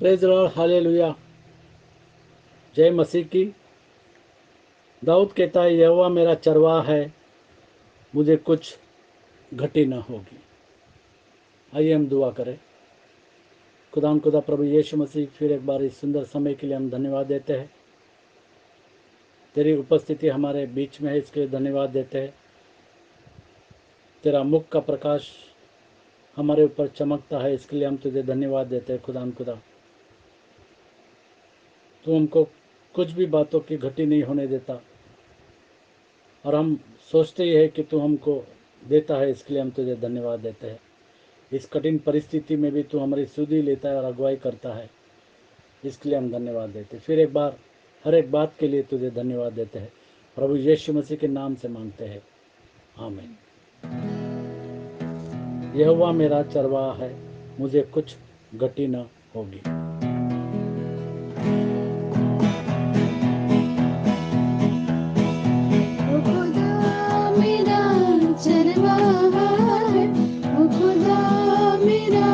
Praise Lord, hallelujah. जय मसीह की। दाऊद कहता है, यहोवा मेरा चरवाहा है, मुझे कुछ घटी न होगी। आइए हम दुआ करें। खुदा प्रभु यीशु मसीह, फिर एक बार इस सुंदर समय के लिए हम धन्यवाद देते हैं। तेरी उपस्थिति हमारे बीच में है, इसके लिए धन्यवाद देते हैं। तेरा मुख का प्रकाश हमारे ऊपर चमकता है, इसके लिए हम तुझे धन्यवाद देते हैं। खुदा तू हमको कुछ भी बातों की घटी नहीं होने देता, और हम सोचते ही है कि तू हमको देता है, इसके लिए हम तुझे धन्यवाद देते हैं। इस कठिन परिस्थिति में भी तू हमारी सुधि लेता है और अगुवाई करता है, इसके लिए हम धन्यवाद देते हैं। फिर एक बार हर एक बात के लिए तुझे धन्यवाद देते हैं। प्रभु यीशु मसीह के नाम से मांगते हैं, आमीन। यहोवा मेरा चरवाहा है, मुझे कुछ घटी न होगी। वो खुदा मेरा चरवाहा है, वो खुदा मेरा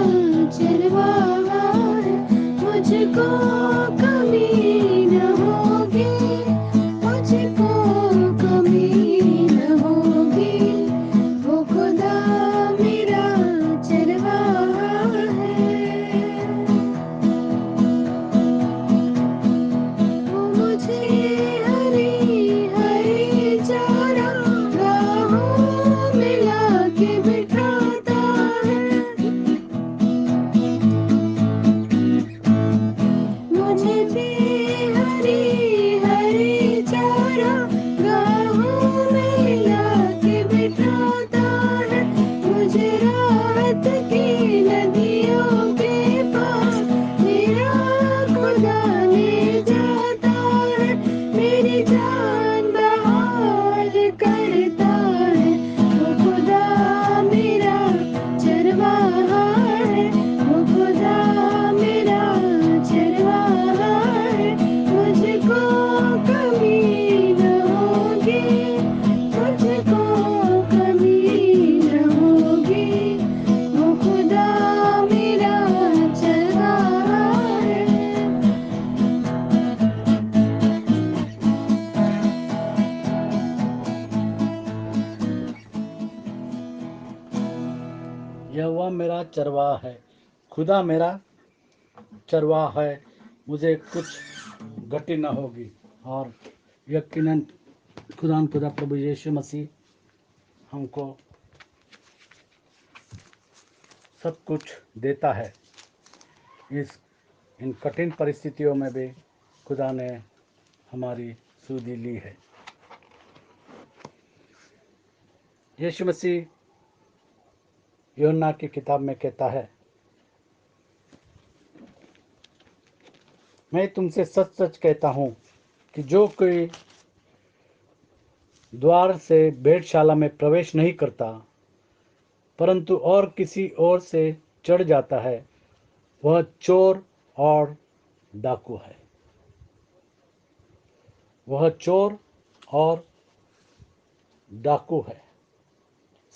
चरवाहा है, मुझको कमी न होगी, मुझको कमी न होगी। वो खुदा मेरा चरवाहा है, वो मुझे हरी हरी चारागाहों में लाके बिठाता है, मुझे भी हरी हरी चारागाहों में लाके बिठाता है, मुझे राहत की नदियों के पास मेरा खुदा ले जाता है, मेरी जान बहाल करता है। वो खुदा मेरा चरवाहा है, वो खुदा मेरा चरवाहा है, मुझको कमी न होगी, मुझको कमी न होगी। वो खुदा मेरा चरवाहा है। यहोवा मेरा चरवाहा है, खुदा मेरा चरवाहा है, मुझे कुछ घटी न होगी। और यकीनन खुदा प्रभु यीशु मसीह हमको सब कुछ देता है। इन कठिन परिस्थितियों में भी खुदा ने हमारी सुधि ली है। यीशु मसीह यूहन्ना की किताब में कहता है, मैं तुमसे सच सच कहता हूँ कि जो कोई द्वार से भेड़शाला में प्रवेश नहीं करता, परंतु और किसी ओर से चढ़ जाता है, वह चोर और डाकू है। वह चोर और डाकू है।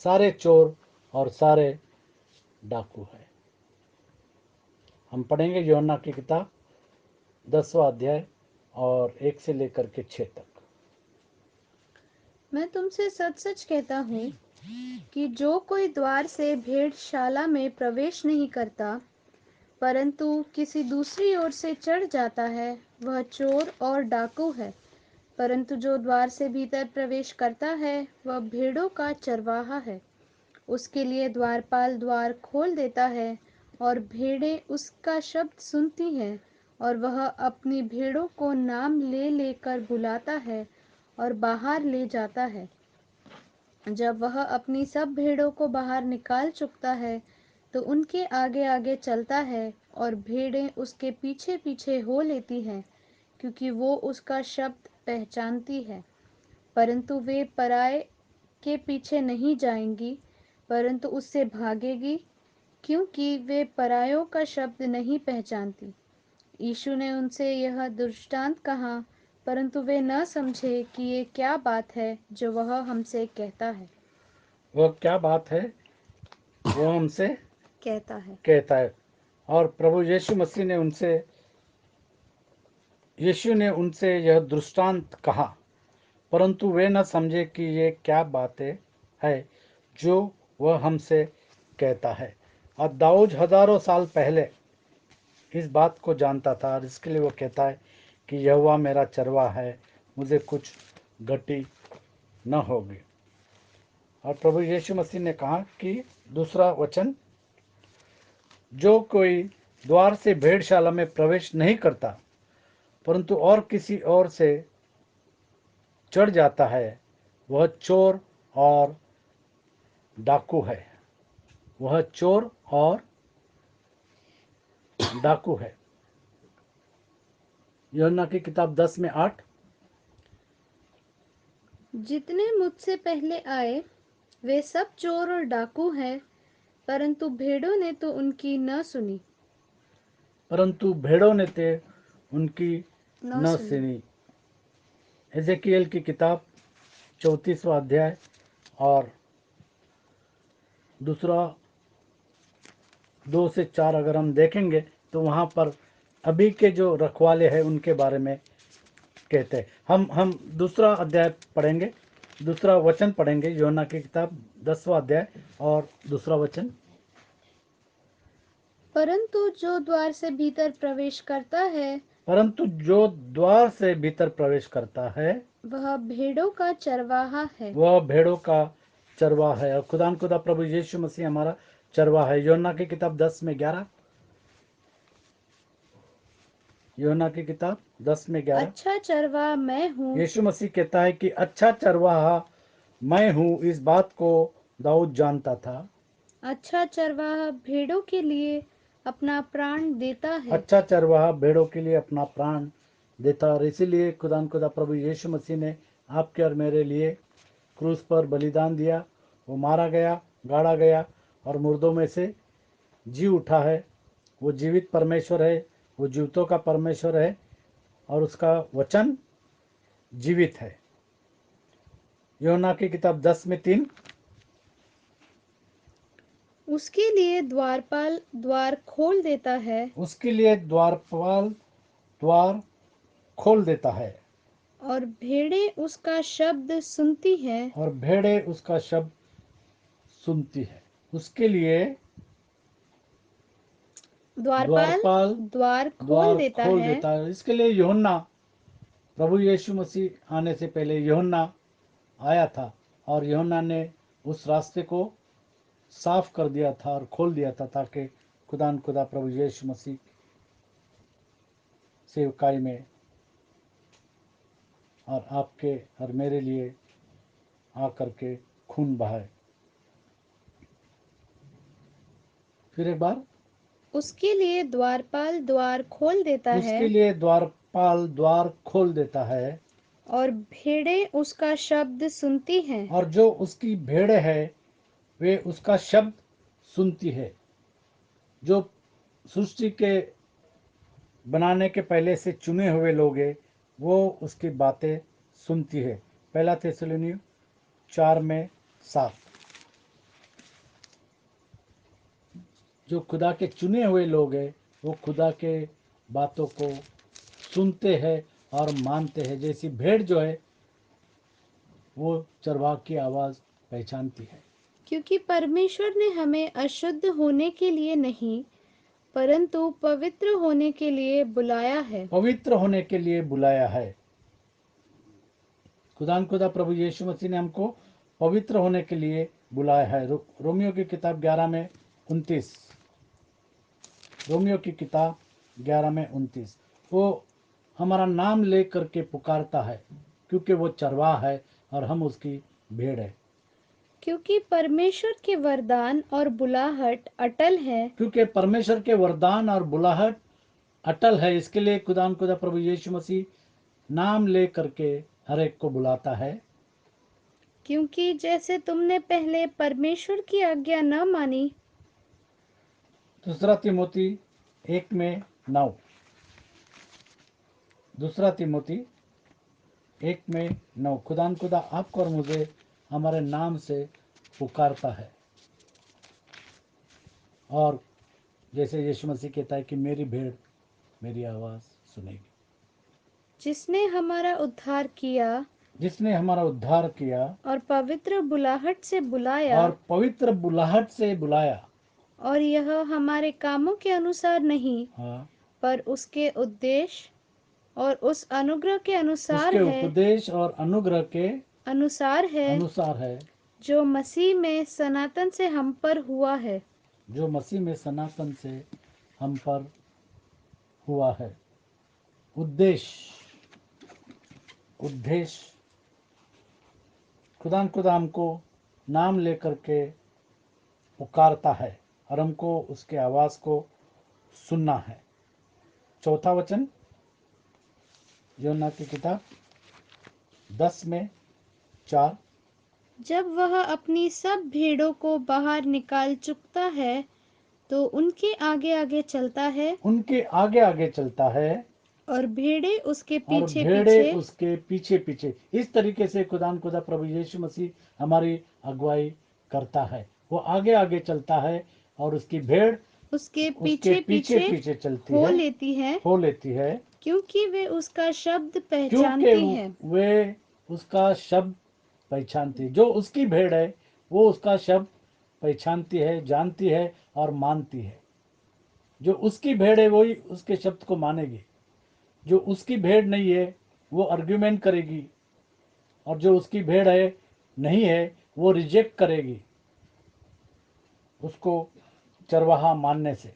सारे चोर और सारे डाकू है। हम पढ़ेंगे यूहन्ना की किताब 10वां अध्याय और 1 से लेकर के 6 तक। मैं तुमसे सच सच कहता हूँ कि जो कोई द्वार से भेड़शाला में प्रवेश नहीं करता, परंतु किसी दूसरी ओर से चढ़ जाता है, वह चोर और डाकू है। परंतु जो द्वार से भीतर प्रवेश करता है, वह भेड़ों का चरवाहा है। उसके लिए द्वारपाल द्वार खोल देता है, और भेड़ें उसका शब्द सुनती हैं, और वह अपनी भेड़ों को नाम ले लेकर बुलाता है और बाहर ले जाता है। जब वह अपनी सब भेड़ों को बाहर निकाल चुकता है, तो उनके आगे आगे चलता है, और भेड़ें उसके पीछे पीछे हो लेती हैं, क्योंकि वो उसका शब्द पहचानती है। परंतु वे पराए के पीछे नहीं जाएंगी, परंतु उससे भागेगी, क्योंकि वे परायों का शब्द नहीं पहचानती। यीशु ने उनसे यह दृष्टांत कहा, परंतु वे न समझे कि ये क्या बात है जो वह हमसे कहता है। वह क्या बात है वो हमसे कहता है कहता है। और प्रभु यीशु ने उनसे यह दृष्टांत कहा, परंतु वे न समझे कि ये क्या बातें है जो वह हमसे कहता है। और दाऊद हजारों साल पहले इस बात को जानता था, और इसके लिए वो कहता है कि यहोवा मेरा चरवाहा है, मुझे कुछ घटी न होगी। और प्रभु यीशु मसीह ने कहा कि दूसरा वचन, जो कोई द्वार से भेड़शाला में प्रवेश नहीं करता परंतु और किसी और से चढ़ जाता है, वह चोर और डाकू है। वह चोर और डाकू है। यूहन्ना की किताब 10 में 8। जितने मुझसे पहले आए वे सब चोर और डाकू हैं, परंतु भेड़ों ने तो उनकी न सुनी। परंतु भेड़ों ने ते उनकी न न सुनी। सुनी। एजेकिएल की किताब 34वां अध्याय और दूसरा 2 से 4 अगर हम देखेंगे तो वहाँ पर अभी के जो रखवाले हैं उनके बारे में कहते हैं। हम दूसरा अध्याय पढ़ेंगे, दूसरा वचन पढ़ेंगे। यूहन्ना की किताब 10वां अध्याय और दूसरा वचन। परंतु जो द्वार से भीतर प्रवेश करता है, परंतु जो द्वार से भीतर प्रवेश करता है वह भेड़ों का चरवाहा है। वह भेड़ों का चरवाहा है। और खुदान खुदा प्रभु यीशु मसीह हमारा चरवाहा है। यूहन्ना की किताब 10 में 11। यूहन्ना की किताब 10 में 11। अच्छा चरवाहा मैं हूँ। यीशु मसीह कहता है कि अच्छा चरवाहा मैं हूँ। इस बात को दाऊद जानता था। अच्छा चरवाहा भेड़ों के लिए अपना प्राण देता है। अच्छा चरवाहा भेड़ों के लिए अपना प्राण देता। और इसीलिए खुदा प्रभु यीशु मसीह ने आपके और मेरे लिए क्रूस पर बलिदान दिया। वो मारा गया, गाड़ा गया और मुर्दों में से जी उठा है। वो जीवित परमेश्वर है, वो जीवितों का परमेश्वर है और उसका वचन जीवित है। यूहन्ना की किताब 10 में 3। उसके लिए द्वारपाल द्वार खोल देता है। उसके लिए द्वारपाल द्वार खोल देता है और भेड़ें उसका शब्द सुनती हैं। और भेड़ें उसका शब्द सुनती है। उसके लिए द्वारपाल द्वारपाल द्वार खोल द्वार देता खोल है। देता है। इसके लिए यूहन्ना, प्रभु यीशु मसीह आने से पहले यूहन्ना आया था और यूहन्ना ने उस रास्ते को साफ कर दिया था और खोल दिया था, ताकि खुदा प्रभु यीशु मसीह सेवकाई में और आपके और मेरे लिए आकर के खून बहाए। फिर एक बार, उसके लिए द्वारपाल द्वार खोल देता है। उसके लिए द्वारपाल द्वार खोल देता है और भेड़ें उसका शब्द सुनती हैं। और जो उसकी भेड़ है वे उसका शब्द सुनती है। जो सृष्टि के बनाने के पहले से चुने हुए लोग हैं वो उसकी बातें सुनती है। पहला थिस्सलुनीय 4 में 7। जो खुदा के चुने हुए लोग हैं वो खुदा के बातों को सुनते हैं और मानते हैं। जैसी भेड़ जो है वो चरवाह की आवाज़ पहचानती है। क्योंकि परमेश्वर ने हमें अशुद्ध होने के लिए नहीं, परंतु पवित्र होने के लिए बुलाया है। पवित्र होने के लिए बुलाया है। खुदा प्रभु यीशु मसीह ने हमको पवित्र होने के लिए बुलाया है। रोमियो की किताब 11 में 29। रोमियो की किताब 11 में 29। वो हमारा नाम ले करके पुकारता है क्योंकि वो चरवाहा है और हम उसकी भेड़ है। क्योंकि परमेश्वर के वरदान और बुलाहट अटल है। क्योंकि परमेश्वर के वरदान और बुलाहट अटल है। इसके लिए खुदा प्रभु यीशु मसीह नाम ले करके हर एक को बुलाता है। क्योंकि जैसे तुमने पहले परमेश्वर की आज्ञा न मानी। दूसरा तिमोथी 1 में 9। दूसरा तिमोथी 1 में 9। खुदा आपको और मुझे हमारे नाम से पुकारता है और जैसे यीशु मसीह कहता है कि मेरी भेड़ मेरी आवाज़ सुनेगी। जिसने हमारा उद्धार किया जिसने हमारा उद्धार किया और पवित्र बुलाहट से बुलाया, और पवित्र बुलाहट से बुलाया। और यह हमारे कामों के अनुसार नहीं, हाँ, पर उसके उद्देश्य और उस अनुग्रह के उसके उपदेश और अनुग्रह के अनुसार है अनुसार है, जो मसीह में सनातन से हम पर हुआ है। जो मसीह में सनातन से हम पर हुआ है। उद्देश्य उद्देश्य खुदा हमको नाम लेकर के पुकारता है और हमको उसके आवाज़ को सुनना है। चौथा वचन, यूहन्ना की किताब 10:4। जब वह अपनी सब भेड़ों को बाहर निकाल चुकता है तो उनके आगे आगे चलता है, उनके आगे आगे चलता है और भेड़ें उसके और पीछे भेड़े पीछे। उसके पीछे पीछे। इस तरीके से खुदा प्रभु यीशु मसीह हमारी अगुवाई करता है। वो आगे आगे चलता है और उसकी भेड़ उसके उसके पीछे पीछे पीछे पीछे चलती हो है, लेती है, हो लेती है, क्योंकि वे उसका शब्द क्योंकि पहचानती है। वे उसका शब्द पहचानती। जो उसकी भेड़ है वो उसका शब्द पहचानती है, जानती है और मानती है। जो उसकी भेड़ है वही उसके शब्द को मानेगी। जो उसकी भेड़ नहीं है वो आर्ग्यूमेंट करेगी, और जो उसकी भेड़ है नहीं है वो रिजेक्ट करेगी उसको चरवाहा मानने से।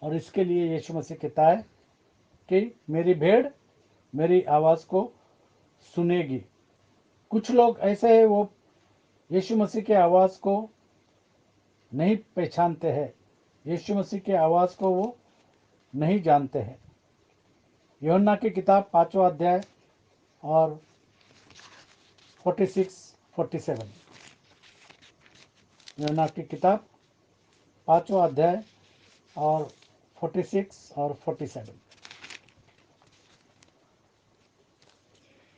और इसके लिए यीशु मसीह कहता है कि मेरी भेड़ मेरी आवाज़ को सुनेगी। कुछ लोग ऐसे हैं वो यीशु मसीह के आवाज़ को नहीं पहचानते हैं, यीशु मसीह के आवाज़ को वो नहीं जानते हैं। यूहन्ना की किताब 5वां अध्याय और 46-47। यूहन्ना की किताब 5वां अध्याय और 46 और 47।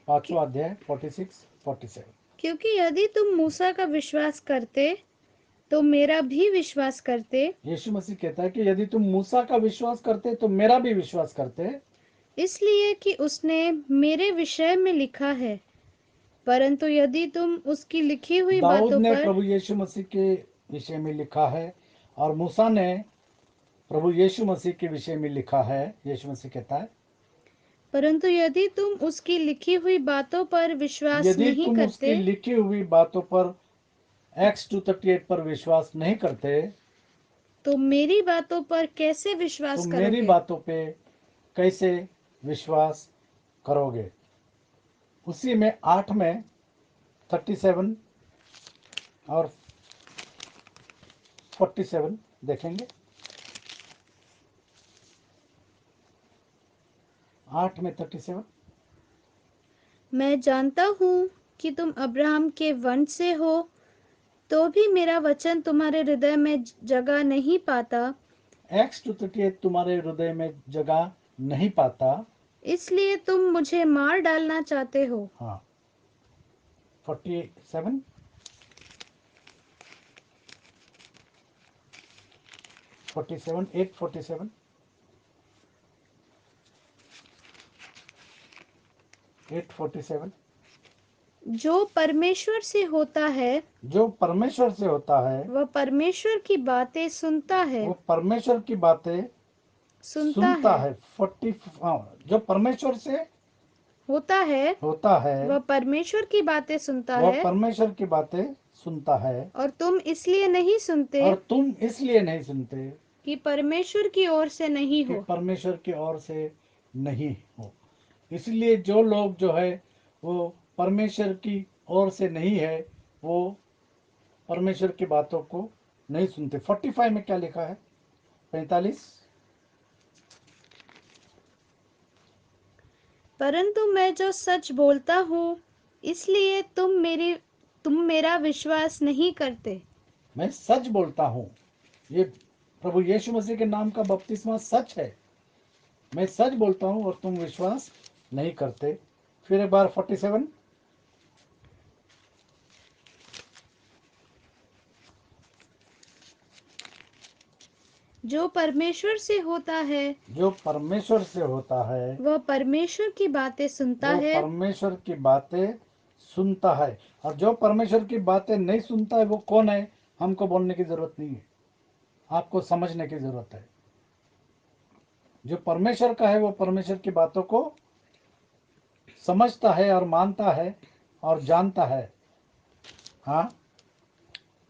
5वां अध्याय 46-47। क्योंकि यदि तुम मूसा का विश्वास करते तो मेरा भी विश्वास करते, यीशु मसीह कहता है कि यदि तुम मूसा का विश्वास करते तो मेरा भी विश्वास करते। इसलिए कि उसने मेरे विषय में लिखा है। परंतु यदि तुम उसकी लिखी हुई दाऊद बातों ने पर प्रभु यीशु मसीह के विषय में लिखा है और मूसा ने प्रभु यीशु मसीह के विषय में लिखा है। यीशु मसीह कहता है परंतु यदि तुम उसकी लिखी हुई बातों पर विश्वास यदि नहीं तुम उसकी करते लिखी हुई बातों पर एक्स 2:38 पर विश्वास नहीं करते तो मेरी बातों पर कैसे तो विश्वास मेरी करोगे? बातों पे कैसे विश्वास करोगे। उसी में 8 में 37 और 47 देखेंगे। 8 में 37। मैं जानता हूँ कि तुम अब्राहम के वंश से हो, तो भी मेरा वचन तुम्हारे हृदय में जगह नहीं पाता, एक्स 2:38 तुम्हारे हृदय में जगह नहीं पाता। इसलिए तुम मुझे मार डालना चाहते हो। हाँ, 47। 47 8:47। 8:47। जो परमेश्वर से होता है जो परमेश्वर से होता है वह परमेश्वर की बातें सुनता है, वो परमेश्वर की बातें सुनता सुनता है, है। 40 जो परमेश्वर से होता है होता है वह परमेश्वर की बातें सुनता वह है। परमेश्वर की बातें सुनता है। और तुम इसलिए नहीं सुनते और तुम इसलिए नहीं सुनते कि परमेश्वर की ओर से नहीं कि हो। परमेश्वर की ओर से नहीं हो। इसलिए जो लोग जो है वो परमेश्वर की ओर से नहीं है वो परमेश्वर की बातों को नहीं सुनते। 45 में क्या लिखा है? 45। परंतु मैं जो सच बोलता हूँ, इसलिए तुम मेरा विश्वास नहीं करते। मैं सच बोलता हूँ। ये प्रभु यीशु मसीह के नाम का बपतिस्मा सच है। मैं सच बोलता हूँ और तुम विश्वास नहीं करते। फिर एक बार 47। जो परमेश्वर से होता है जो परमेश्वर से होता है वह परमेश्वर की बातें सुनता वो है। परमेश्वर की बातें सुनता है। और जो परमेश्वर की बातें नहीं सुनता है वो कौन है? हमको बोलने की जरूरत नहीं है, आपको समझने की जरूरत है। जो परमेश्वर का है वो परमेश्वर की बातों को समझता है और मानता है और जानता है। हाँ,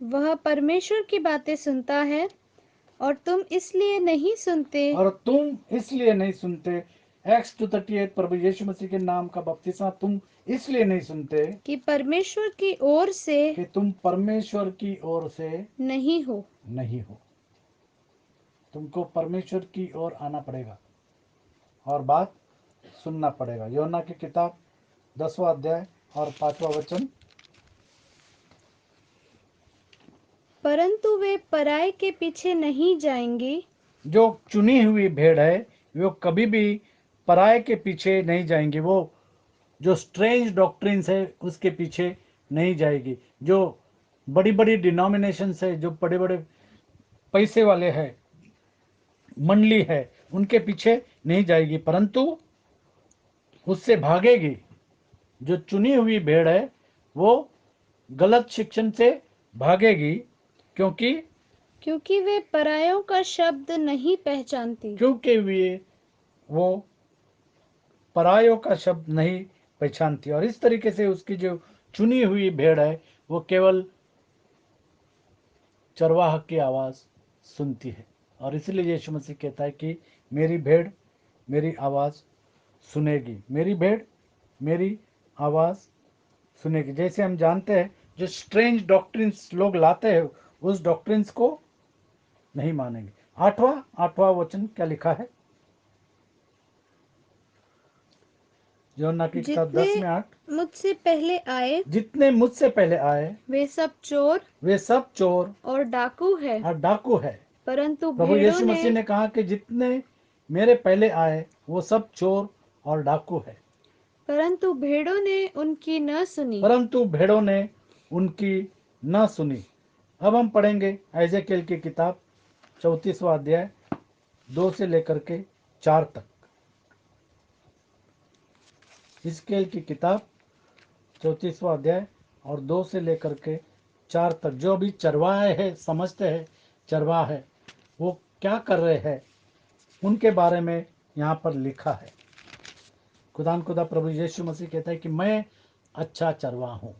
वह परमेश्वर की बातें सुनता है और तुम इसलिए नहीं सुनते और तुम इसलिए नहीं सुनते। एक्स 2:38 प्रभु यीशु मसीह के नाम का बपतिस्मा तुम इसलिए नहीं सुनते कि परमेश्वर की ओर से कि तुम परमेश्वर की ओर से नहीं हो। नहीं हो। तुमको परमेश्वर की ओर आना पड़ेगा और बात सुनना पड़ेगा। योना की किताब 10वां अध्याय और 5वां वचन। परंतु वे पराये के पीछे नहीं जाएंगी। जो चुनी हुई भेड़ है वो कभी भी पराये के पीछे नहीं जाएंगे। वो जो स्ट्रेंज डॉक्ट्रिन्स है उसके पीछे नहीं जाएगी। जो बड़ी बड़ी डिनोमिनेशंस है, जो बड़े बड़े पैसे वाले हैं, मंडली है, उनके पीछे नहीं जाएगी, परंतु उससे भागेगी। जो चुनी हुई भेड़ है वो गलत शिक्षण से भागेगी, क्योंकि क्योंकि वे परायों का शब्द नहीं पहचानती। क्योंकि वो परायों का शब्द नहीं पहचानती। और इस तरीके से उसकी जो चुनी हुई भेड़ है वो केवल चरवाह की आवाज सुनती है। और इसलिए यीशु मसीह कहता है कि मेरी भेड़ मेरी आवाज सुनेगी, मेरी भेड़ मेरी आवाज सुनेगी। जैसे हम जानते हैं जो स्ट्रेंज डॉक्ट्रिन्स लोग लाते हैं उस डॉक्ट्रिन्स को नहीं मानेंगे। आठवां आठवां वचन क्या लिखा है? योना की किताब जितने 10:8। मुझसे पहले आए जितने मुझसे पहले आए वे सब चोर वे सब चोर और डाकू है, और डाकू है। परंतु प्रभु भेड़ों यीशु ने मसीह ने कहा कि जितने मेरे पहले आए वो सब चोर और डाकू है, परंतु भेड़ों ने उनकी न सुनी। परंतु भेड़ों ने उनकी न सुनी। अब हम पढ़ेंगे एजेकिएल की किताब 34वां अध्याय 2 से लेकर के 4 तक। हिजकिय्येल की किताब 34वां अध्याय और 2 से लेकर के 4 तक। जो अभी चरवाहे है, समझते हैं चरवाह है वो क्या कर रहे हैं उनके बारे में यहाँ पर लिखा है। खुदा प्रभु यीशु मसीह कहता है कि मैं अच्छा चरवाह हूँ।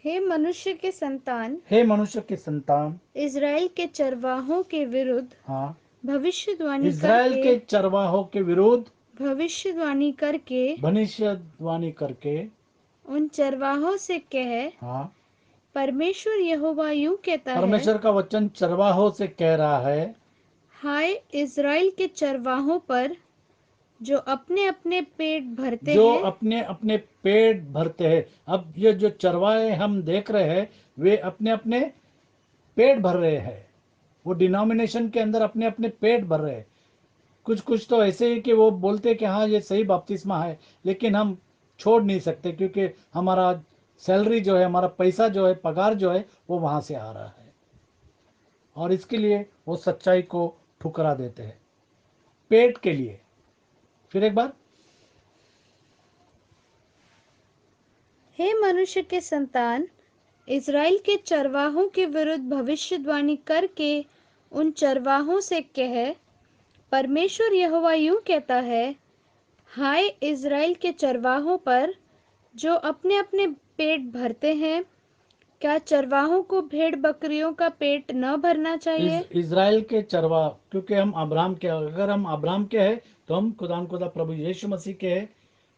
हे मनुष्य के संतान, हे मनुष्य की संतान, इज़राइल के चरवाहों के विरुद्ध हाँ, भविष्यवाणी इज़राइल करके के चरवाहों के विरुद्ध भविष्यवाणी करके भविष्यवाणी करके, उन चरवाहों से कह, हाँ, परमेश्वर यहोवा यूं कहता है, परमेश्वर का वचन चरवाहों से कह रहा है, हाय इज़राइल के चरवाहों पर जो अपने अपने पेट भरते जो हैं। अपने अपने पेट भरते हैं। अब ये जो चरवाहे हम देख रहे हैं वे अपने अपने पेट भर रहे हैं। वो डिनोमिनेशन के अंदर अपने अपने पेट भर रहे हैं। कुछ कुछ तो ऐसे ही कि वो बोलते हैं कि हाँ ये सही बपतिस्मा है, लेकिन हम छोड़ नहीं सकते क्योंकि हमारा सैलरी जो है, हमारा पैसा जो है, पगार जो है वो वहाँ से आ रहा है। और इसके लिए वो सच्चाई को ठुकरा देते हैं पेट के लिए। फिर एक बार, हे मनुष्य के संतान, इज़राइल के चरवाहों के विरुद्ध भविष्यवाणी करके उन चरवाहों से कह, परमेश्वर यहोवा यूं कहता है, हाय इज़राइल के चरवाहों पर जो अपने अपने पेट भरते हैं, क्या चरवाहों को भेड़ बकरियों का पेट न भरना चाहिए? इज़राइल के चरवाह, क्योंकि हम अब्राहम के, अगर हम अब्राहम के हैं तो हम खुदा प्रभु यीशु मसीह के हैं।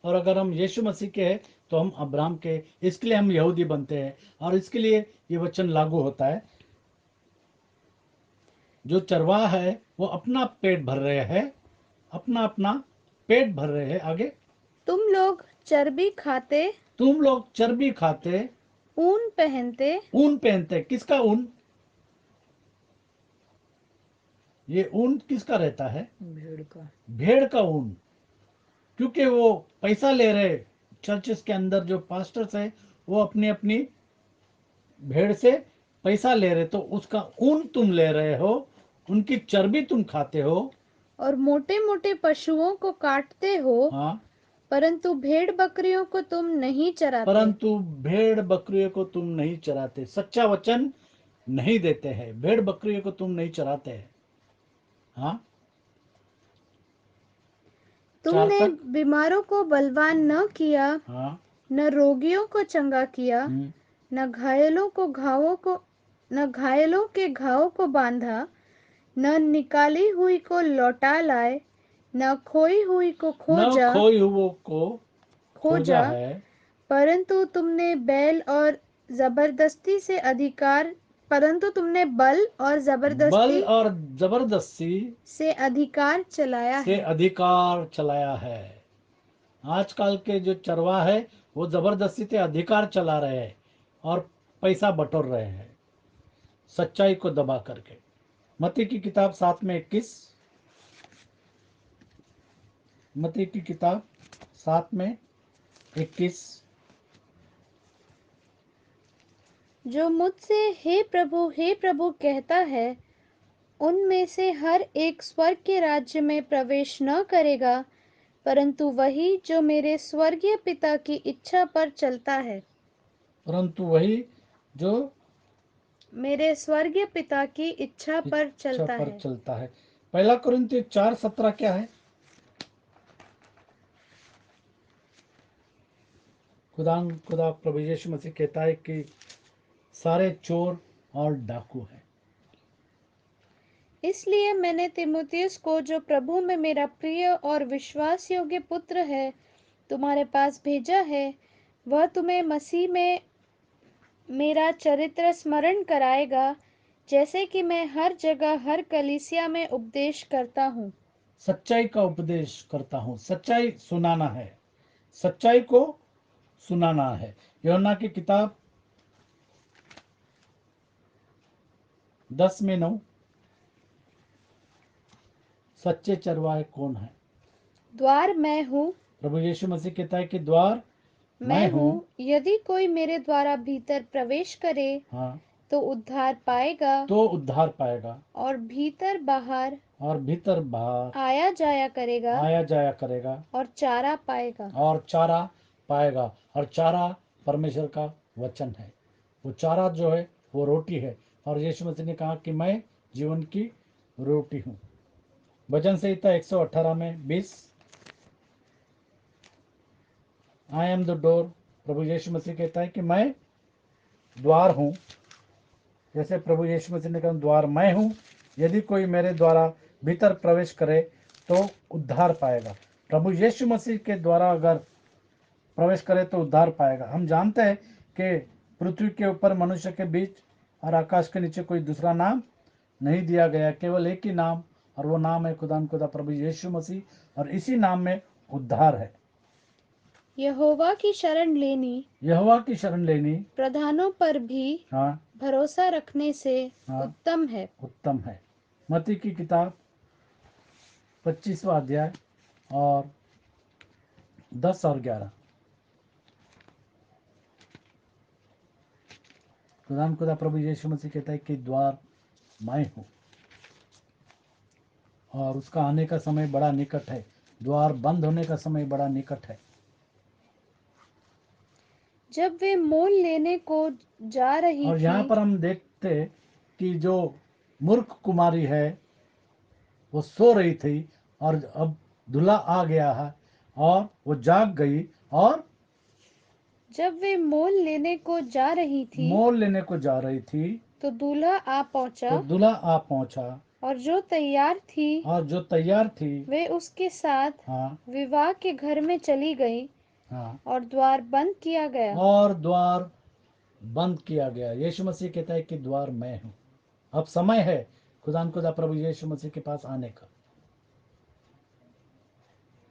और अगर हम यीशु मसीह के हैं तो हम अब्राहम के, इसके लिए हम यहूदी बनते हैं। और इसके लिए ये वचन लागू होता है। जो चरवाह है वो अपना पेट भर रहे हैं, अपना अपना पेट भर रहे हैं। आगे, तुम लोग चर्बी खाते, तुम लोग चर्बी खाते, ऊन पहनते, ऊन पहनते। किसका ऊन? ये ऊन किसका रहता है? भेड़ का। भेड़ का ऊन। क्योंकि वो पैसा ले रहे, चर्चेस के अंदर जो पास्टर्स है वो अपनी अपनी भेड़ से पैसा ले रहे तो उसका ऊन तुम ले रहे हो, उनकी चर्बी तुम खाते हो। और मोटे मोटे पशुओं को काटते हो, हाँ, परंतु भेड़ बकरियों को तुम नहीं चराते। परंतु भेड़ बकरियों को तुम नहीं चराते, सच्चा वचन नहीं देते हैं, भेड़ बकरियों को तुम नहीं चराते हैं। हाँ, 4 तुमने तक। बीमारों को बलवान न किया, हाँ। न रोगियों को चंगा किया, हम्म, न घायलों के घावों को बांधा, न निकाली हुई को लौटा लाए, न खोई हुई को न खोजा खोई हुओं को खोजा खोजा है। परंतु तुमने बल और बल जबरदस्ती और जबरदस्ती से अधिकार चलाया से है। अधिकार चलाया है। आजकल के जो चरवाह है वो जबरदस्ती से अधिकार चला रहे हैं और पैसा बटोर रहे हैं, सच्चाई को दबा करके। मत्ती की किताब 7 में 21, मत्ती की किताब 7 में 21। जो मुझसे हे प्रभु कहता है, उनमें से हर एक स्वर्ग के राज्य में प्रवेश न करेगा, परंतु वही जो मेरे स्वर्गीय पिता की इच्छा पर चलता है। परंतु वही जो मेरे स्वर्गीय पिता की इच्छा पर इच्छा चलता पर है। चलता है। 1 कुरिन्थियों 4:17 क्या है? खुदा प्रभु यीशु मसीह कहता है कि सारे चोर और डाकू हैं। इसलिए मैंने तीमुथियुस को, जो प्रभु में मेरा प्रिय और विश्वास योग्य पुत्र है, तुम्हारे पास भेजा है। वह तुम्हें मसीह में मेरा चरित्र स्मरण कराएगा, जैसे कि मैं हर जगह हर कलीसिया में उपदेश करता हूँ। सच्चाई का उपदेश करता हूँ, सच्चाई सुनाना है, सच्चाई को सुनाना है। यूहन्ना की किताब 10 में 9, सच्चे चरवाहे कौन है? द्वार मैं हूँ। प्रभु यीशु मसीह कहता है कि द्वार मैं हूँ। हूँ, यदि कोई मेरे द्वारा भीतर प्रवेश करे हाँ, तो उद्धार पाएगा, तो उद्धार पाएगा और भीतर बाहर और भीतर बाहर आया जाया करेगा, आया जाया करेगा और चारा पाएगा। और चारा पाएगा। और चारा परमेश्वर का वचन है। वो चारा जो है वो रोटी है। और यीशु मसीह ने कहा कि मैं जीवन की रोटी हूँ। भजन संहिता 118 में 20, आई एम द डोर। प्रभु यीशु मसीह कहता है कि मैं द्वार हूँ। जैसे प्रभु यीशु मसीह ने कहा द्वार मैं हूँ, यदि कोई मेरे द्वारा भीतर प्रवेश करे तो उद्धार पाएगा। प्रभु यीशु मसीह के द्वारा अगर प्रवेश करे तो उद्धार पाएगा। हम जानते हैं कि पृथ्वी के ऊपर मनुष्य के बीच और आकाश के नीचे कोई दूसरा नाम नहीं दिया गया, केवल एक ही नाम, और वो नाम है खुदा प्रभु यीशु मसीह। और इसी नाम में उद्धार है। यहोवा की शरण लेनी यहोवा की शरण लेनी, प्रधानों पर भी हाँ भरोसा रखने से हाँ, उत्तम है। उत्तम है। मत्ती की किताब 25वां अध्याय और 10 और 11। खुदा प्रभु यीशु मसीह कहता है कि द्वार मैं हूँ और उसका आने का समय बड़ा निकट है, द्वार बंद होने का समय बड़ा निकट है। जब वे मोल लेने को जा रही और थी, यहाँ पर हम देखते कि जो मूर्ख कुमारी है वो सो रही थी और अब दूल्हा आ गया है और वो जाग गई और जब वे मोल लेने को जा रही थी मोल लेने को जा रही थी तो दूल्हा आ पहुंचा, तो दूल्हा आ पहुंचा और जो तैयार थी और जो तैयार थी वे उसके साथ हाँ विवाह के घर में चली गई, हाँ, और द्वार बंद किया गया। और द्वार बंद किया गया। यीशु मसीह कहता है कि द्वार मैं हूँ। अब समय है खुदा प्रभु यीशु मसीह के पास आने का।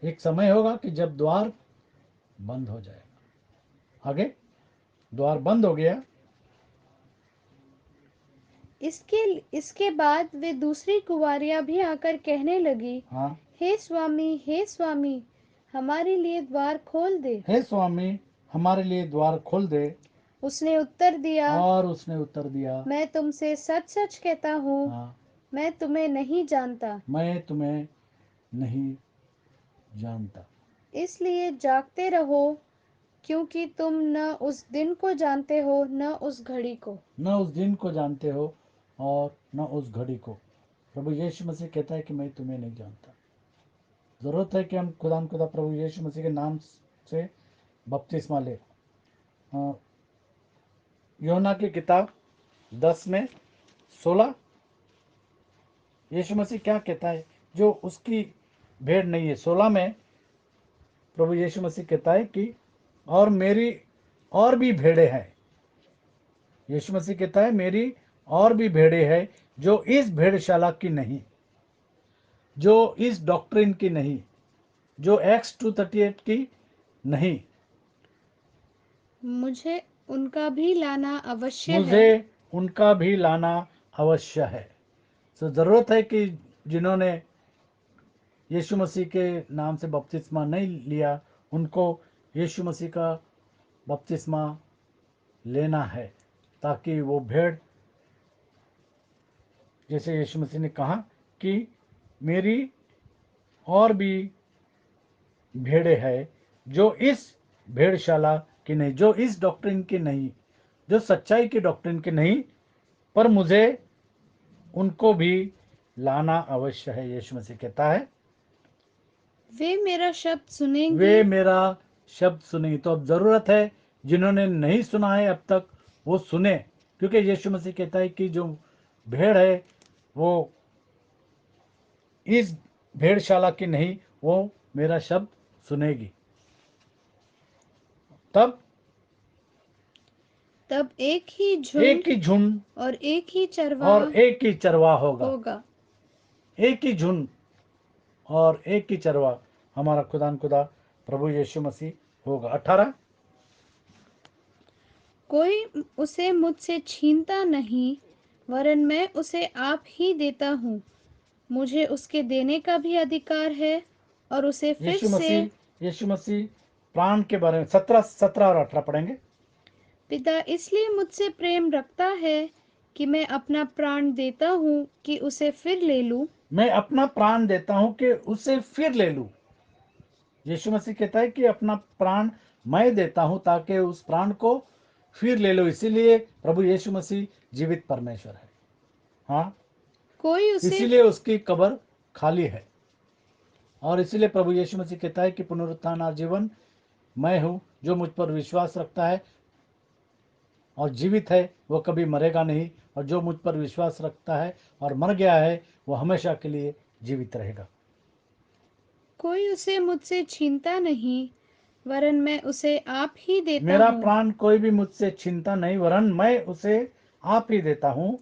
एक समय होगा कि जब द्वार बंद हो जाएगा। आगे द्वार बंद हो गया। इसके बाद वे दूसरी कुंवारियां भी आकर कहने लगी, हाँ, हे स्वामी, हमारे लिए द्वार खोल दे। हे स्वामी हमारे लिए द्वार खोल दे। उसने उत्तर दिया, और उसने उत्तर दिया, मैं तुमसे सच सच कहता हूँ, हाँ, मैं तुम्हें नहीं जानता। मैं तुम्हें नहीं जानता। इसलिए जागते रहो, क्योंकि तुम न उस दिन को जानते हो न उस घड़ी को। न उस दिन को जानते हो और न उस घड़ी को। प्रभु यीशु मसीह कहता है कि मैं तुम्हें नहीं जानता। ज़रूरत है कि हम खुदा प्रभु यीशु मसीह के नाम से बपतिस्मा ले। यूहन्ना की किताब 10 में 16 यीशु मसीह क्या कहता है जो उसकी भेड़ नहीं है। 16 में प्रभु यीशु मसीह कहता है कि और मेरी और भी भेड़े हैं। यीशु मसीह कहता है मेरी और भी भेड़े हैं जो इस भेड़शाला की नहीं, जो इस डॉक्ट्रिन की नहीं, जो एक्स 238 की नहीं। मुझे उनका भी लाना अवश्य मुझे है। उनका भी लाना अवश्य है। तो ज़रूरत है कि जिन्होंने यीशु मसीह के नाम से बपतिस्मा नहीं लिया, उनको यीशु मसीह का बपतिस्मा लेना है, ताकि वो भेड़, जैसे यीशु मसीह ने कहा कि मेरी और भी भेड़े हैं जो इस भेड़शाला की नहीं, जो इस डॉक्ट्रिन की नहीं, जो सच्चाई की डॉक्ट्रिन की नहीं, पर मुझे उनको भी लाना अवश्य है। यीशु मसीह कहता है वे मेरा शब्द सुनेंगी। वे मेरा शब्द सुनेंगे। तो अब ज़रूरत है जिन्होंने नहीं सुना है अब तक, वो सुने, क्योंकि यीशु मसीह कहता है कि जो भेड़ है वो इस भेड़शाला की नहीं, वो मेरा शब्द सुनेगी। तब तब एक ही झुंड एक ही झुंड और एक ही और चरवाहा एक ही चरवाहा होगा। होगा। एक ही झुंड और एक ही चरवाहा हमारा खुदा प्रभु यीशु मसीह होगा। 18 कोई उसे मुझसे छीनता नहीं, वरन मैं उसे आप ही देता हूँ। मुझे उसके देने का भी अधिकार है और उसे फिर से। यीशु मसीह प्राण के बारे में 17 और 18 पढ़ेंगे। पिता इसलिए मुझसे प्रेम रखता है कि मैं अपना प्राण देता हूँ कि उसे फिर ले लूं। मैं अपना प्राण देता हूं कि उसे फिर ले लूं। यीशु मसीह कहता है कि अपना प्राण मैं देता हूं ताकि उस प्राण को फिर ले लो। इसीलिए प्रभु यीशु मसीह जीवित परमेश्वर है। हाँ, कोई उसे इसीलिए उसकी कब्र खाली है। और इसीलिए प्रभु यीशु मसीह कहता है कि पुनरुत्थान और जीवन मैं हूं। जो मुझ पर विश्वास रखता है और जीवित है, वो कभी मरेगा नहीं। और जो मुझ पर विश्वास रखता है और मर गया है, वो हमेशा के लिए जीवित रहेगा। कोई उसे मुझसे छीनता नहीं, वरन मैं उसे आप ही देता मेरा हूँ। प्राण कोई भी मुझसे छीनता नहीं, वरन मैं उसे आप ही देता हूँ।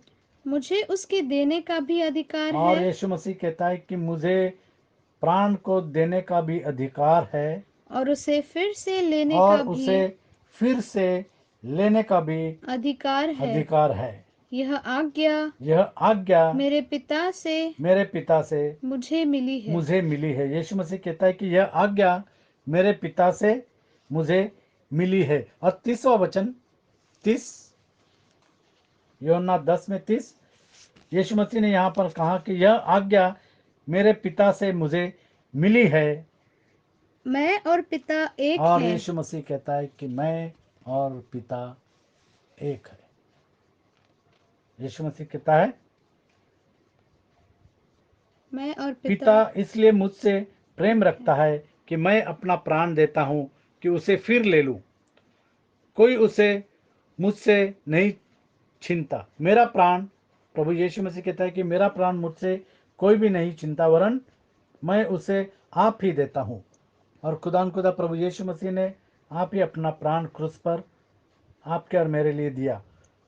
मुझे उसके देने का भी अधिकार और है यीशु मसीह कहता है कि मुझे प्राण को देने का भी अधिकार है और उसे फिर से लेने और का भी उसे फिर से लेने का भी अधिकार है। अधिकार है। यह आज्ञा यह आज्ञा मेरे पिता से मेरे पिता से मुझे मिली है। मुझे मिली है। यीशु मसीह कहता है कि यह आज्ञा मेरे पिता से मुझे मिली है। और 30वां वचन, 30 यूहन्ना 10 में 30, यीशु मसीह ने यहाँ पर कहा कि यह आज्ञा मेरे पिता से मुझे मिली है। मैं और पिता एक और हैं। यीशु मसीह कहता है कि मैं और पिता एक है। यीशु मसीह कहता है मैं और पिता पिता। इसलिए मुझसे प्रेम रखता है कि मैं अपना प्राण देता हूँ कि उसे फिर ले लूँ। कोई उसे मुझसे नहीं छीनता। मेरा प्राण, प्रभु यीशु मसीह कहता है कि मेरा प्राण मुझसे कोई भी नहीं छीनता, वरन मैं उसे आप ही देता हूँ। और खुदा प्रभु यीशु मसीह ने आप ही अपना प्राण क्रूस पर आपके और मेरे लिए दिया।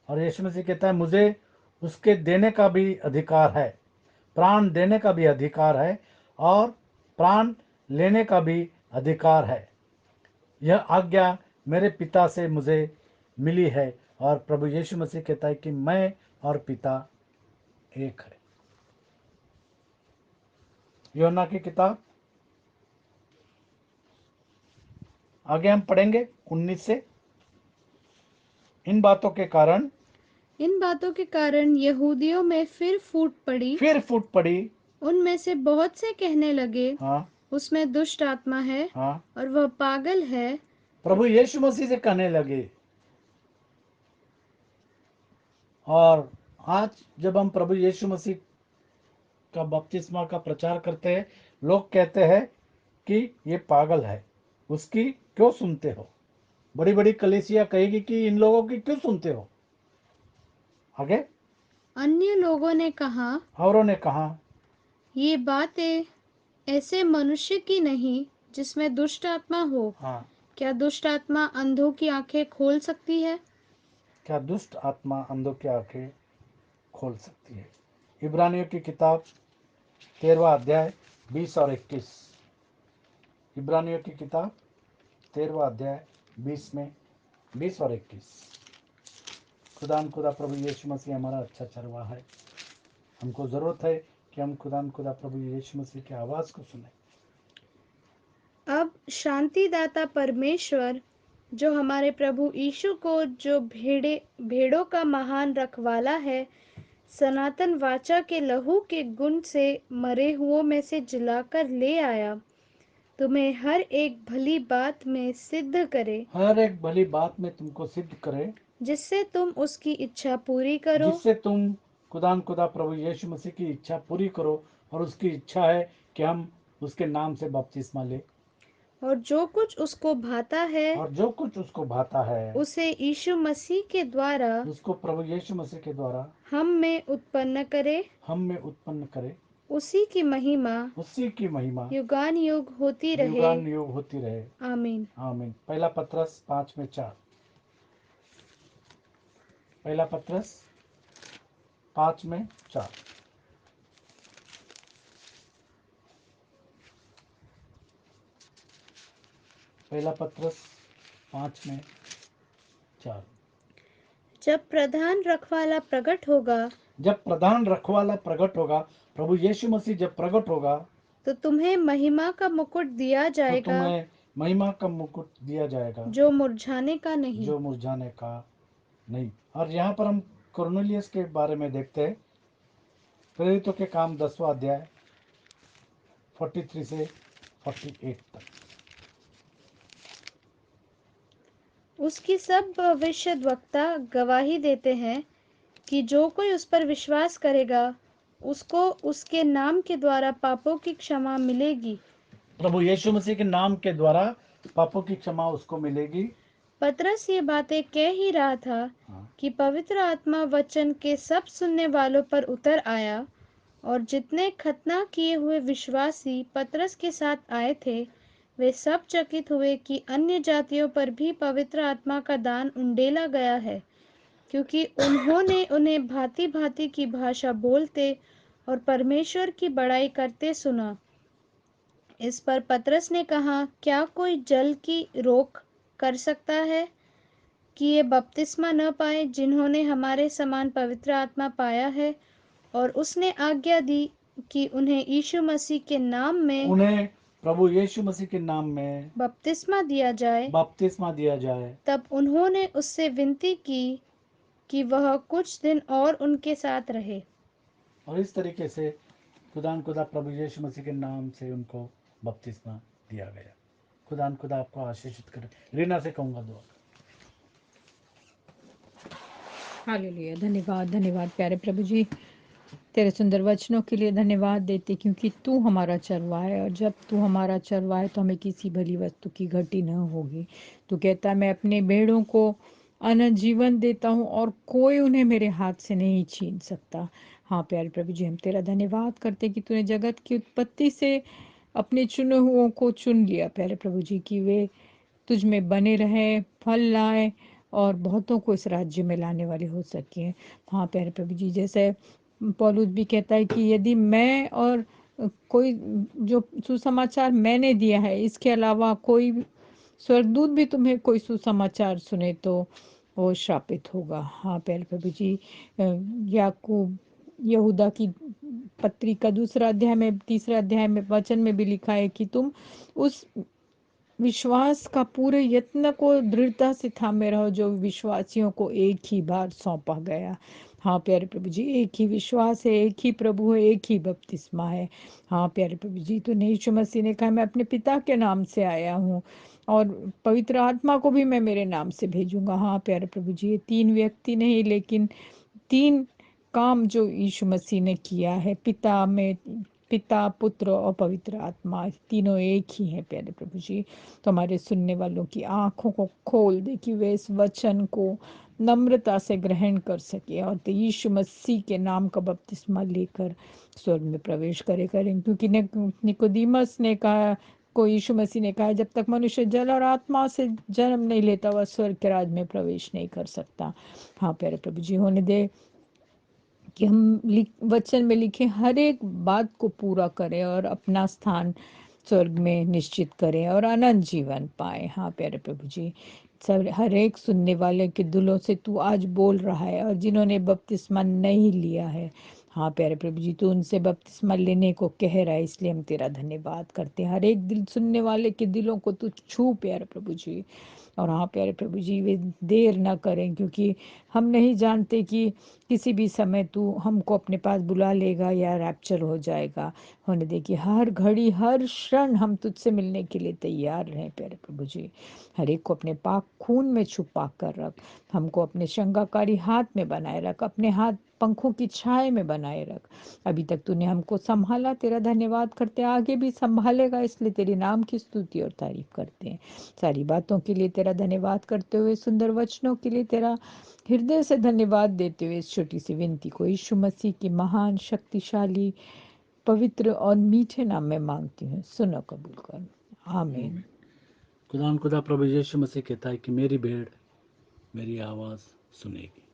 और यीशु मसीह कहता है मुझे उसके देने का भी अधिकार है, प्राण देने का भी अधिकार है और प्राण लेने का भी अधिकार है। यह आज्ञा मेरे पिता से मुझे मिली है। और प्रभु यीशु मसीह कहता है कि मैं और पिता एक है। यूहन्ना की किताब आगे हम पढ़ेंगे 19 से। इन बातों के कारण यहूदियों में फिर फूट पड़ी। उनमें से बहुत से कहने लगे, हाँ उसमें दुष्ट आत्मा है हाँ, और वह पागल है। प्रभु यीशु मसीह से कहने लगे। और आज जब हम प्रभु यीशु मसीह का बपतिस्मा का प्रचार करते हैं, लोग कहते हैं कि ये पागल है, उसकी क्यों सुनते हो। बड़ी बड़ी कलीसिया कहेगी कि इन लोगों की क्यों सुनते हो। आगे अन्य लोगों ने कहा, औरों ने कहा, ये बातें ऐसे मनुष्य की नहीं जिसमें दुष्ट आत्मा हो। हाँ, क्या दुष्ट आत्मा अंधों की आंखें खोल सकती है? क्या दुष्ट आत्मा अंधों की आंखें खोल सकती है। इब्रानियों की किताब 13वां अध्याय 20 और 21। इब्रानियों की किताब 13वां अध्याय 20 और 21। खुदा प्रभु यीशु मसीह हमारा अच्छा चरवाहा है। हमको ज़रूरत है कि हम खुदा प्रभु यीशु मसीह की आवाज़ को सुने। अब शांतिदाता परमेश्वर जो हमारे प्रभु यीशु को, जो भेड़ों का महान रखवाला है, सनातन वाचा के लहू के गुण से मरे हुओं में से जिलाकर ले आया, तुम्हें हर एक भली बात में सिद्ध करे, हर एक भली बात में तुमको सिद्ध करे, जिससे तुम उसकी इच्छा पूरी करो। जिससे तुम खुदा प्रभु यीशु मसीह की इच्छा पूरी करो। और उसकी इच्छा है कि हम उसके नाम से बपतिस्मा ले। और जो कुछ उसको भाता है, और जो कुछ उसको भाता है, उसे यीशु मसीह के द्वारा, उसको प्रभु यीशु मसीह के द्वारा हम में उत्पन्न करे। उसी की महिमा युगान युग होती रहे। आमीन। आमीन। पहला पत्रस 5:4। पहला पत्रस 5:4। पहला पत्रस 5:4। जब प्रधान रखवाला प्रकट होगा, प्रभु यीशु मसीह जब प्रकट होगा, तो तुम्हें महिमा का मुकुट दिया तो जाएगा, तुम्हें महिमा का मुकुट दिया जाएगा, जो मुरझाने का नहीं। और यहाँ पर हम कुरनेलियस के बारे में देखते हैं। प्रेरितों के काम 10वां अध्याय 43 से 48 तक। उसकी सब भविष्यद्वक्ता गवाही देते हैं कि जो कोई उस पर विश्वास करेगा, उसको उसके नाम के द्वारा पापों की क्षमा मिलेगी। प्रभु यीशु मसीह के नाम के द्वारा पापों की क्षमा उसको मिलेगी। पतरस ये बातें कह ही रहा था कि पवित्र आत्मा वचन के सब सुनने वालों पर उतर आया, और जितने खतना किए हुए विश्वासी पतरस के साथ आए थे, वे सब चकित हुए कि अन्य जातियों पर भी पवित्र आत्मा का दान उंडेला गया है, क्योंकि उन्होंने उन्हें भांति भांति की भाषा बोलते और परमेश्वर की बड़ाई करते सुना। इस पर पतरस ने कहा, क्या कोई जल की रोक कर सकता है कि ये बपतिस्मा न पाए जिन्होंने हमारे समान पवित्र आत्मा पाया है? और उसने आज्ञा दी कि उन्हें यीशु मसीह के नाम में, प्रभु यीशु मसीह के नाम में बपतिस्मा दिया जाए। तब उन्होंने उससे विनती की कि वह कुछ दिन और उनके साथ रहे। और इस तरीके से खुदा प्रभु यीशु मसीह के नाम से उनको बपतिस्मा दिया गया। खुदा आपको आशीषित करे। रीना से कहूँगा दुआ। हालेलुया। धन्यवाद धन्यवाद प्यारे प्रभु जी, तेरे सुंदर वचनों के लिए धन्यवाद देते, क्योंकि तू हमारा चरवाहा है, और जब तू हमारा चरवाहा है तो हमें किसी भली वस्तु की घटी न होगी। तू कहता है, मैं अपने भेड़ों को अनंत जीवन देता हूँ और कोई उन्हें मेरे हाथ से नहीं छीन सकता। हाँ प्यारे प्रभु जी, हम तेरा धन्यवाद करते कि तूने जगत की उत्पत्ति से अपने चुने हुओं को चुन लिया प्यारे प्रभु जी, कि वे तुझ में बने रहें, फल लाएं और बहुतों को इस राज्य में लाने वाले हो सकें। हाँ प्यारे प्रभु जी, जैसे पौलुस भी कहता है कि यदि मैं और कोई जो सुसमाचार मैंने दिया है, इसके अलावा कोई स्वर्गदूत भी तुम्हें कोई सुसमाचार सुने तो वो श्रापित होगा। हाँ प्यारे प्रभु जी, याकूब यहूदा की पत्री का 2 अध्याय में 3 अध्याय में वचन में भी लिखा है कि तुम उस विश्वास का पूरे यत्न को दृढ़ता से थामे रहो जो विश्वासियों को एक ही बार सौंपा गया। हाँ प्यारे प्रभु जी, एक ही विश्वास है, एक ही प्रभु है, एक ही बपतिस्मा है। हाँ प्यारे प्रभु जी, तो यीशु मसीह ने कहा मैं अपने पिता के नाम से आया हूँ और पवित्र आत्मा को भी मैं मेरे नाम से भेजूंगा। हाँ प्यारे प्रभु जी, ये 3 व्यक्ति नहीं लेकिन 3 काम जो यीशु मसीह ने किया है, पिता, पुत्र और पवित्र आत्मा, तीनों एक ही हैं प्यारे प्रभु जी। तो हमारे सुनने वालों की आंखों को खोल दे कि वे इस वचन को नम्रता से ग्रहण कर सके और तो यीशु मसीह के नाम का बपतिस्मा लेकर स्वर्ग में प्रवेश करें। क्योंकि निकोदीमस ने कहा, को यीशु मसीह ने कहा, जब तक मनुष्य जल और आत्मा से जन्म नहीं लेता वह स्वर्ग के राज में प्रवेश नहीं कर सकता। हाँ प्यारे प्रभु जी, होने दे कि हम वचन में लिखे हर एक बात को पूरा करें और अपना स्थान स्वर्ग में निश्चित करें और अनंत जीवन पाए। हाँ प्यारे प्रभु जी, सब हर एक सुनने वाले के दिलों से तू आज बोल रहा है और जिन्होंने बपतिस्मा नहीं लिया है, हाँ प्यारे प्रभु जी, तू उनसे बपतिस्मा लेने को कह रहा है, इसलिए हम तेरा धन्यवाद करते हैं। हर एक दिल सुनने वाले के दिलों को तू छू प्यारे प्रभु जी। और हाँ प्यारे प्रभु जी, वे देर ना करें क्योंकि हम नहीं जानते कि किसी भी समय तू हमको अपने पास बुला लेगा या रैप्चर हो जाएगा। होने दे कि हर घड़ी हर क्षण हम तुझसे मिलने के लिए तैयार रहें प्यारे प्रभु जी। हर एक को अपने पाक खून में छुपा कर रख, हमको अपने शंगाकारी हाथ में बनाए रख, अपने हाथ पंखों की छाए में बनाए रख। अभी तक तूने हमको संभाला, तेरा धन्यवाद करते, आगे भी संभालेगा, इसलिए तेरे नाम की स्तुति और तारीफ करते हैं। सारी बातों के लिए तेरा धन्यवाद करते हुए, सुंदर वचनों के लिए तेरा हृदय से धन्यवाद देते हुए इस छोटी सी विनती को यीशु मसीह की महान, शक्तिशाली, पवित्र और मीठे नाम में मांगती हूँ, सुनो कबूल कर, आमीन। खुदा प्रभु यीशु मसीह कहता है कि मेरी भेड़ मेरी आवाज़ सुनेगी।